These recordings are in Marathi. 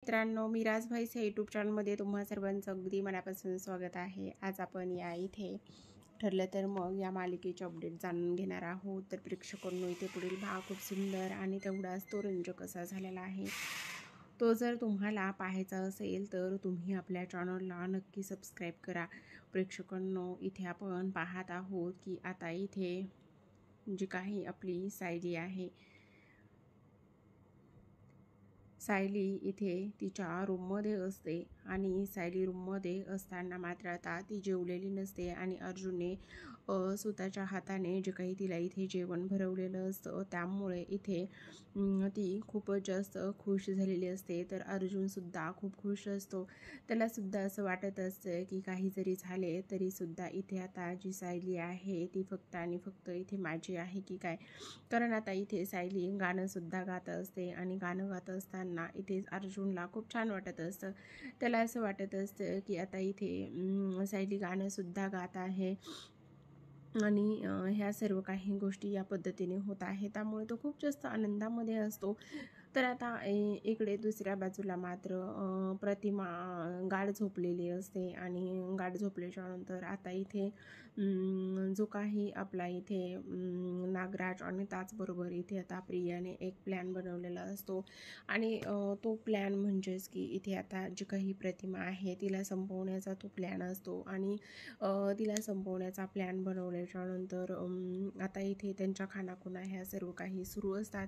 मित्रांनो, मी राजभाईस या यूट्यूब चॅनलमध्ये तुम्हा सर्वांचं अगदी मनापासून स्वागत आहे. आज आपण या इथे ठरलं तर मग या मालिकेचे अपडेट जाणून घेणार आहोत. तर प्रेक्षकांनो, इथे पुढील भाग खूप सुंदर आणि तेवढाच तो रंजक असा झालेला आहे. तो जर तुम्हाला पाहायचा असेल तर तुम्ही आपल्या चॅनलला नक्की सबस्क्राईब करा. प्रेक्षकांनो, इथे आपण पाहत आहोत की आता इथे जी काही आपली सायली आहे, सायली इथे तिच्या रूममध्ये असते आणि सायली रूममध्ये असताना मात्र आता ती जेवलेली नसते आणि अर्जुनने स्वतःच्या हाताने जे काही तिला इथे जेवण भरवलेलं असतं त्यामुळे इथे ती खूपच जास्त खुश झालेली असते. तर अर्जुनसुद्धा खूप खुश असतो. त्यालासुद्धा असं वाटत असतं की काही जरी झाले तरीसुद्धा इथे आता जी सायली आहे ती फक्त आणि फक्त इथे माझी आहे की काय. कारण आता इथे सायली गाणंसुद्धा गात असते आणि गाणं गात असताना इथे अर्जुनला खूप छान वाटत असतं. त्याला असं वाटत असतं की आता इथे सायली गाणंसुद्धा गात आहे आणि ह्या सर्व काही गोष्टी या पद्धतीने होत आहे, त्यामुळे तो खूप जास्त आनंदामध्ये असतो. तर आता इकडे दुसऱ्या बाजूला मात्र प्रतिमा गाढ झोपलेली असते आणि गाढ झोपल्याच्या नंतर आता इथे जो काही आपला इथे नागराज आणि त्याचबरोबर इथे आता प्रियाने एक प्लॅन बनवलेला असतो आणि तो प्लॅन म्हणजेच की इथे आता जी काही प्रतिमा आहे तिला संपवण्याचा तो प्लॅन असतो आणि तिला संपवण्याचा प्लॅन बनवल्याच्या नंतर आता इथे त्यांच्या खानाखुणा ह्या सर्व काही सुरू असतात.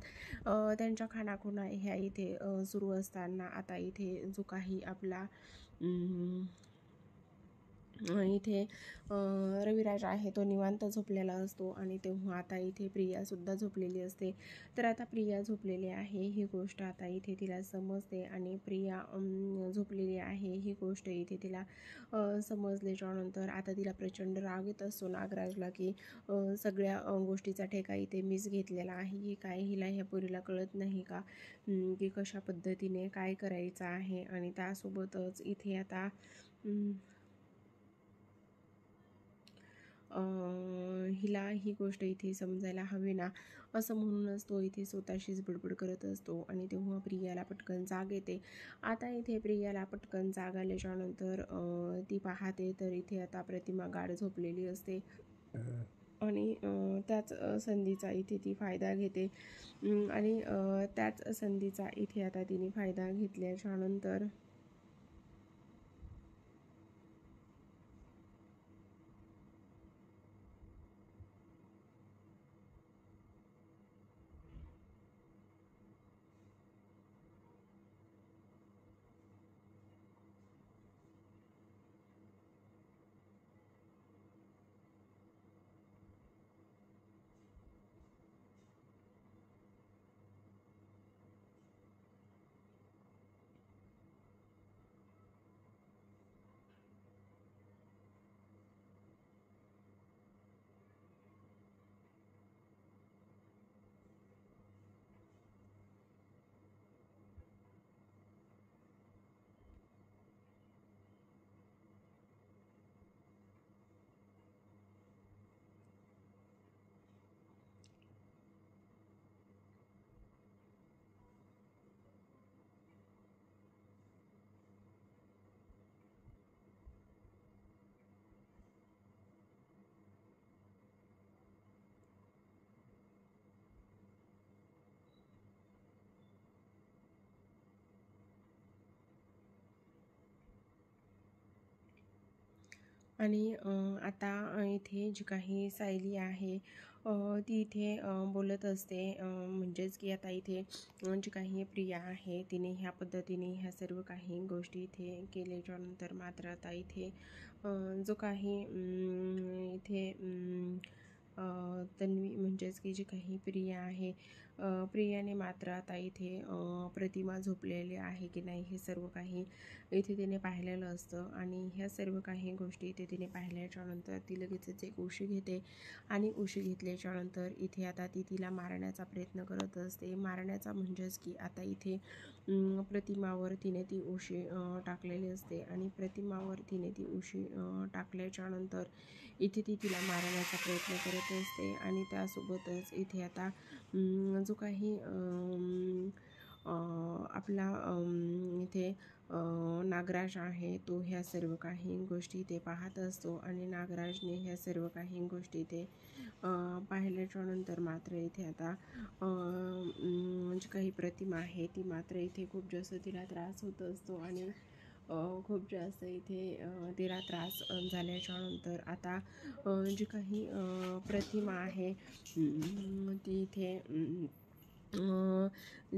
त्यांच्या खानाखुणा ह्या इथे सुरू असताना आता इथे जो काही आपला इथे रविराज आहे तो निवांत झोपलेला असतो आणि तेव्हा आता इथे प्रियासुद्धा झोपलेली असते. तर आता प्रिया झोपलेली आहे ही गोष्ट आता इथे तिला समजते आणि प्रिया झोपलेली आहे ही गोष्ट इथे तिला समजल्याच्या नंतर आता तिला प्रचंड राग येत असतो नागराजला की सगळ्या गोष्टीचा ठेका इथे मीच घेतलेला आहे की काय, हिला ह्या पोरीला कळत नाही का की कशा पद्धतीने काय करायचं आहे. आणि त्यासोबतच इथे आता हिला ही गोष्ट इथे समजायला हवी ना, असं म्हणूनच तो इथे स्वतःशीच बडबड करत असतो आणि तेव्हा प्रियाला पटकन जाग येते. आता इथे प्रियाला पटकन जाग आल्याच्यानंतर ती पाहते तर इथे आता प्रतिमा गाढ झोपलेली असते आणि त्याच संधीचा इथे ती फायदा घेते आणि त्याच संधीचा इथे आता तिने फायदा घेतल्याच्या नंतर आणि आता इथे जी काही सायली आहे ती इथे बोलत असते म्हणजेच की आता इथे जी काही प्रिया आहे तिने ह्या पद्धतीने ह्या सर्व काही गोष्टी इथे केल्याच्यानंतर मात्र आता इथे जो काही इथे तन्वी म्हणजेच की जी काही प्रिया आहे प्रियाने मात्र आता इथे प्रतिमा झोपलेली आहे की नाही हे सर्व काही इथे तिने पाहिलेलं असतं आणि ह्या सर्व काही गोष्टी इथे तिने पाहिल्याच्या नंतर ती लगेचच एक उशी घेते आणि उशी घेतल्याच्या नंतर इथे आता ती तिला मारण्याचा प्रयत्न करत असते. मारण्याचा म्हणजेच की आता इथे प्रतिमावर तिने ती उशी टाकलेली असते आणि प्रतिमावर तिने ती उशी टाकल्याच्या नंतर इथे ती तिला मारण्याचा प्रयत्न करत असते आणि त्यासोबतच इथे आता जो काही आपला इथे नागराज आहे तो ह्या सर्व काही गोष्टी ते पाहत असतो आणि नागराजने ह्या सर्व काही गोष्टी ते पाहिल्याच्या नंतर मात्र इथे आता जी काही प्रतिमा आहे ती मात्र इथे खूप जास्त तिला त्रास होत असतो आणि खूप जास्त इथे तिला त्रास झाल्याच्या नंतर आता जी काही प्रतिमा आहे ती इथे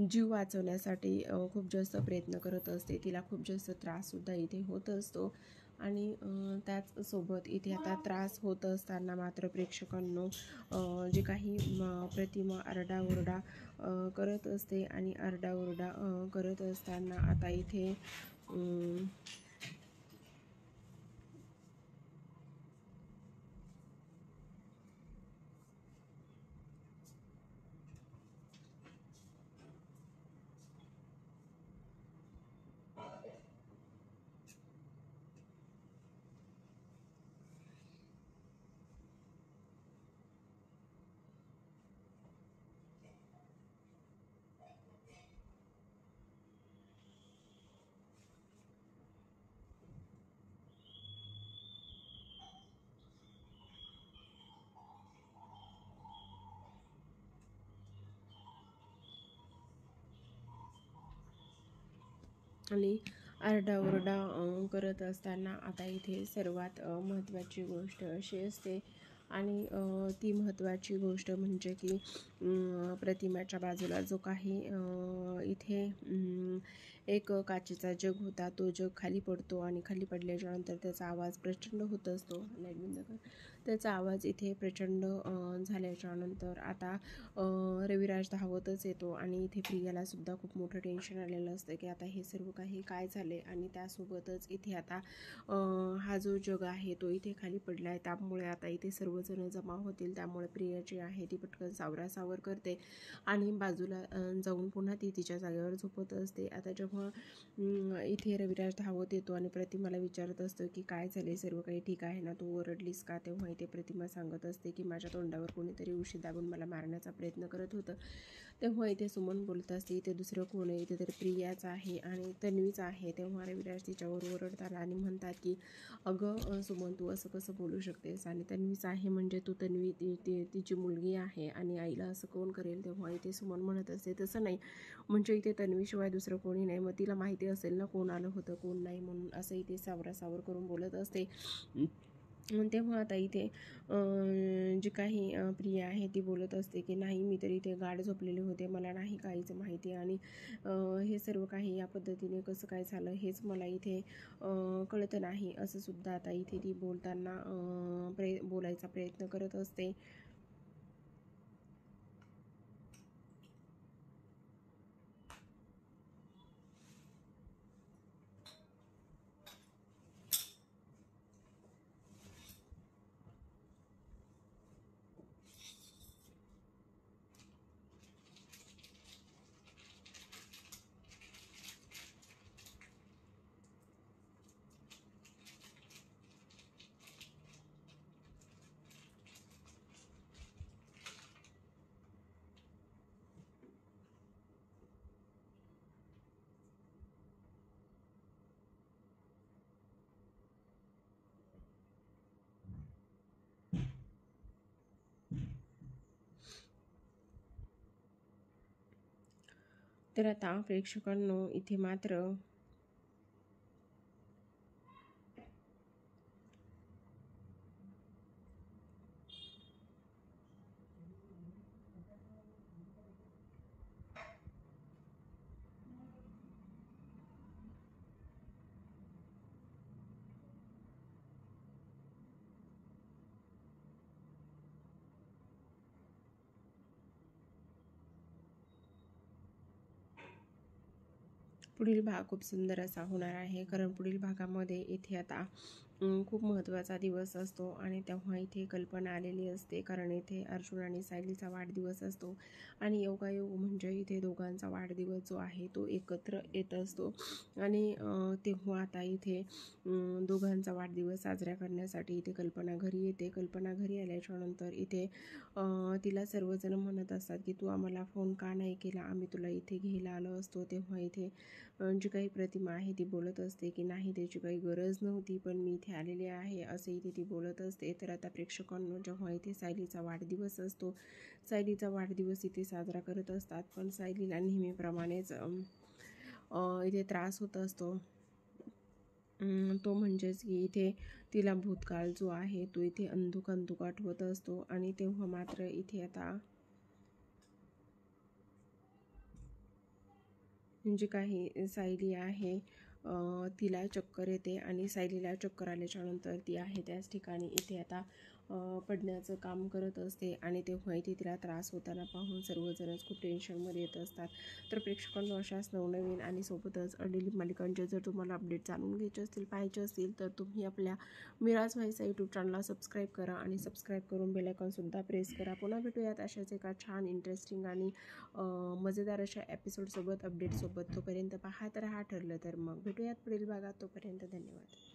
जीव वाचवण्यासाठी खूप जास्त प्रयत्न करत असते. तिला खूप जास्त त्राससुद्धा इथे होत असतो आणि त्याचसोबत इथे आता त्रास होत असताना मात्र प्रेक्षकांनो जे काही प्रतिमा आरडाओरडा करत असते आणि आरडाओरडा करत असताना आता इथे आणि आरडाओरडा करत असताना आता इथे सर्वात महत्त्वाची गोष्ट अशी असते आणि ती महत्त्वाची गोष्ट म्हणजे की प्रतिमेच्या बाजूला जो काही इथे एक काचेचा जग होता तो जग खाली पडतो आणि खाली पडल्याच्यानंतर त्याचा आवाज प्रचंड होत असतो. लाईट बंद कर. त्याचा आवाज इथे प्रचंड झाल्याच्यानंतर आता रविराज धावतच येतो आणि इथे प्रियाला सुद्धा खूप मोठं टेन्शन आलेलं असतं की आता हे सर्व काही काय झाले आणि त्यासोबतच इथे आता हा जो जग आहे तो इथे खाली पडला आहे त्यामुळे आता इथे सर्वजण जमा होतील. त्यामुळे प्रिया जी आहे ती पटकन सावरासावर करते आणि बाजूला जाऊन पुन्हा ती तिच्या जागेवर झोपत असते. आता जेव्हा इथे रविराज धावत येतो आणि प्रतिमाला विचारत असतो की काय झाले, सर्व काही ठीक आहे ना, तू ओरडलीस का? तेव्हा इथे प्रतिमा सांगत असते की माझ्या तोंडावर कोणीतरी उशी दाबून मला मारण्याचा प्रयत्न करत होतं. तेव्हा इथे सुमन बोलत असते इथे दुसरं कोण आहे, इथे तर प्रियाच आहे आणि तन्वीच आहे. तेव्हा रविराज तिच्यावर ओरडतात आणि म्हणतात की अगं सुमन, तू असं कसं बोलू शकतेस आणि तन्वीच आहे म्हणजे तू तन्वी तिची मुलगी आहे आणि आईला असं कोण करेल. तेव्हा इथे सुमन म्हणत असते तसं नाही, म्हणजे इथे तन्वीशिवाय दुसरं कोणी नाही, मग तिला माहिती असेल ना कोण आलं होतं कोण नाही म्हणून, असं इथे सावरासावर करून बोलत असते. तेव्हा आता इथे जी काही प्रिया आहे ती बोलत असते की नाही, मी तर इथे गाढ झोपलेले होते, मला नाही काहीच माहिती आणि हे सर्व काही या पद्धतीने कसं काय झालं हेच मला इथे कळत नाही, असं सुद्धा आता इथे ती बोलताना बोलायचा प्रयत्न करत असते. तर आता प्रेक्षकांनो इथे मात्र पुढील भाग खूप सुंदर असा होणार आहे, कारण पुढील भागामध्ये इथे आता खूप महत्त्वाचा दिवस असतो आणि तेव्हा इथे कल्पना आलेली असते, कारण इथे अर्जुन आणि सायलीचा वाढदिवस असतो आणि योगायोग म्हणजे इथे दोघांचा वाढदिवस जो आहे तो एकत्र येत असतो आणि तेव्हा आता इथे दोघांचा वाढदिवस साजरा करण्यासाठी इथे कल्पना घरी येते. कल्पना घरी आल्याच्यानंतर इथे तिला सर्वजण म्हणत असतात की तू आम्हाला फोन का नाही केला, आम्ही तुला इथे घ्यायला आलो असतो. तेव्हा इथे जी काही प्रतिमा आहे ती बोलत असते की नाही, त्याची काही गरज नव्हती, पण मी इथे आलेले आहे असे इथे ती बोलत असते. तर आता प्रेक्षकांना जेव्हा इथे सायलीचा वाढदिवस असतो, सायलीचा वाढदिवस इथे साजरा करत असतात, पण सायलीला नेहमीप्रमाणेच इथे त्रास होत असतो. तो म्हणजेच की इथे तिला भूतकाळ जो आहे तो इथे अंधुक अंधुक आठवत असतो आणि तेव्हा मात्र इथे आता जी काही सायली आहे तिला चक्कर येते आणि सायलीला चक्कर आल्याच्यानंतर ती आहे त्याच ठिकाणी इथे आता पडण्याचं काम करत असते आणि तेव्हा इथे तिला त्रास होताना पाहून सर्वजणच खूप टेन्शनमध्ये येत असतात. तर प्रेक्षकांना अशाच नवनवीन आणि सोबतच अडील मालिकांचे जर तुम्हाला अपडेट जाणून घ्यायचे असतील, पाहायचे असतील, तर तुम्ही आपल्या मिराज व्हायचा यूट्यूब चॅनलला सबस्क्राईब करा आणि सबस्क्राईब करून बेल आयकॉनसुद्धा प्रेस करा. पुन्हा भेटूयात अशाच एका छान इंटरेस्टिंग आणि मजेदार अशा एपिसोडसोबत अपडेटसोबत. तोपर्यंत पाहत राहा. ठरलं तर मग भेटूयात पुढील भागात. तोपर्यंत धन्यवाद.